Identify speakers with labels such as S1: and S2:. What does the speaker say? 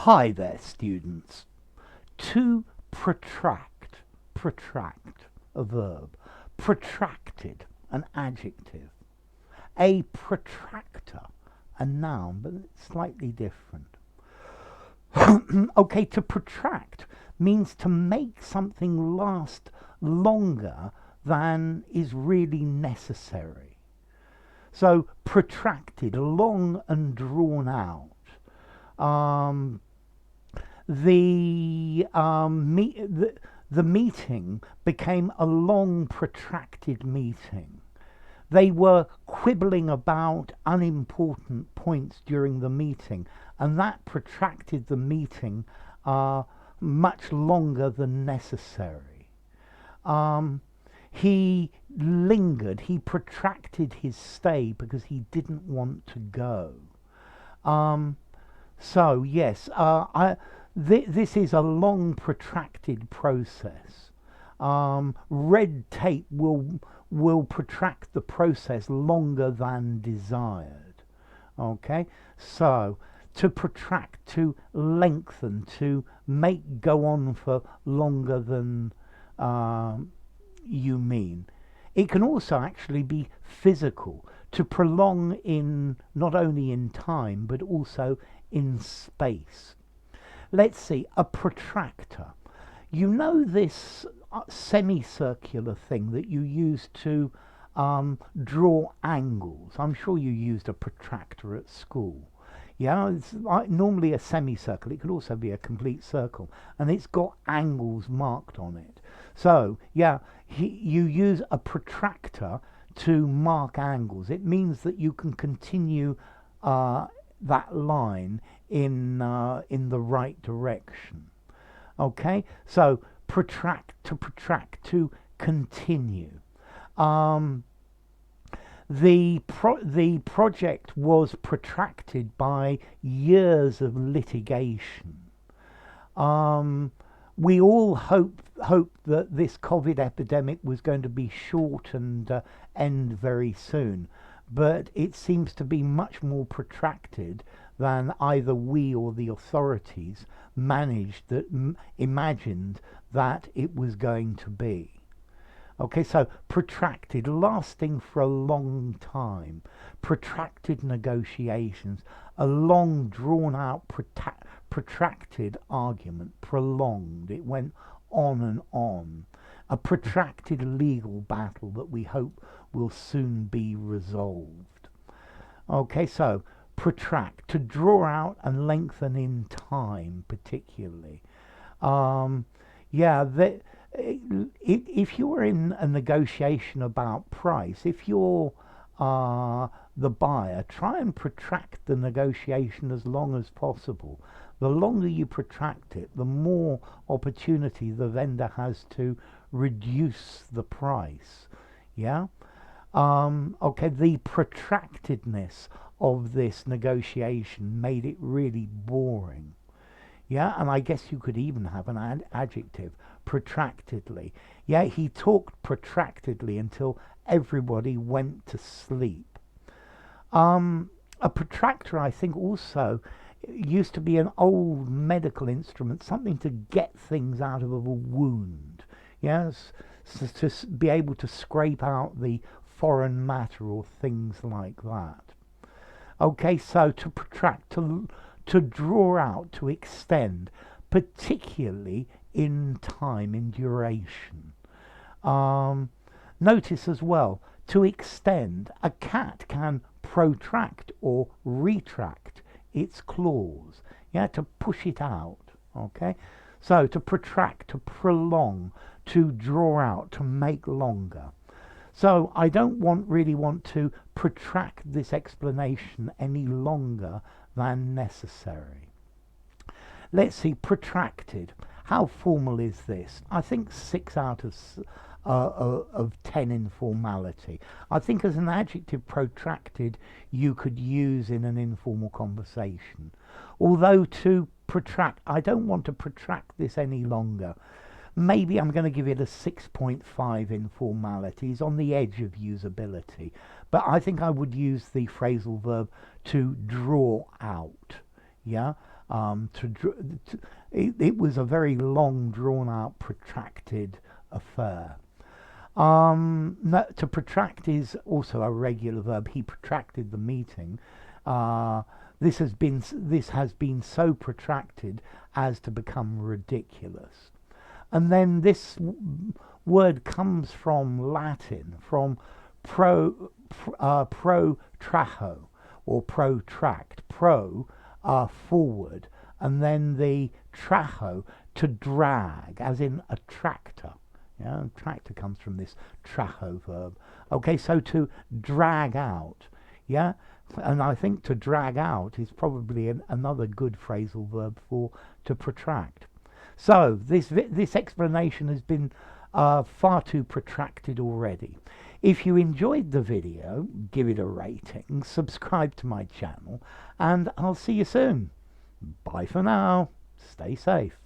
S1: Hi there, students. To protract, a verb. Protracted, an adjective. A protractor, a noun, but it's slightly different. Okay, to protract means to make something last longer than is really necessary. So protracted, long and drawn out. The meeting became a long, protracted meeting. They were quibbling about unimportant points during the meeting, and that protracted the meeting much longer than necessary. He lingered, he protracted his stay because he didn't want to go. So yes, this is a long, protracted process. Red tape will protract the process longer than desired. Okay, so to protract, to lengthen, to make go on for longer than you mean. It can also actually be physical, to prolong in not only in time but also in space. Let's see, a protractor. You know this semicircular thing that you use to draw angles. I'm sure you used a protractor at school. Yeah, it's normally a semicircle. It could also be a complete circle, and it's got angles marked on it. So yeah, you use a protractor to mark angles. It means that you can continue that line in the right direction. Okay, so protract, to continue. The project was protracted by years of litigation. We all hoped that this COVID epidemic was going to be short and end very soon, but it seems to be much more protracted than either we or the authorities imagined that it was going to be. Okay, so protracted, lasting for a long time. Protracted negotiations, a long, drawn out, protracted argument, prolonged. It went on and on. A protracted legal battle that we hope will soon be resolved. Okay, so protract, to draw out and lengthen in time, particularly. If you're in a negotiation about price, if you're the buyer, try and protract the negotiation as long as possible. The longer you protract it, the more opportunity the vendor has to reduce the price. Yeah? Okay, the protractedness of this negotiation made it really boring. Yeah, and I guess you could even have an adjective, protractedly. Yeah, he talked protractedly until everybody went to sleep. A protractor, I think, also used to be an old medical instrument, something to get things out of a wound. Yes, to be able to scrape out the foreign matter or things like that. Okay, so to protract, to draw out, to extend, particularly in time, in duration. Notice as well, to extend, a cat can protract or retract its claws, yeah, to push it out. Okay, so to protract, to prolong, to draw out, to make longer. So I don't really want to protract this explanation any longer than necessary. Let's see, protracted. How formal is this? I think 6 out of 10 in formality. I think as an adjective, protracted, you could use in an informal conversation. Although to protract, I don't want to protract this any longer. Maybe I'm going to give it a 6.5 in formalities, on the edge of usability. But I think I would use the phrasal verb to draw out. Yeah, it was a very long, drawn out, protracted affair. No, to protract is also a regular verb. He protracted the meeting. This has been so protracted as to become ridiculous. And then this word comes from Latin, from protraho, or protract. Forward, and then the traho, to drag, as in a tractor. Yeah, tractor comes from this traho verb. Okay, so to drag out. Yeah, and I think to drag out is probably another good phrasal verb for to protract. So this explanation has been far too protracted already. If you enjoyed the video, give it a rating, subscribe to my channel, and I'll see you soon. Bye for now. Stay safe.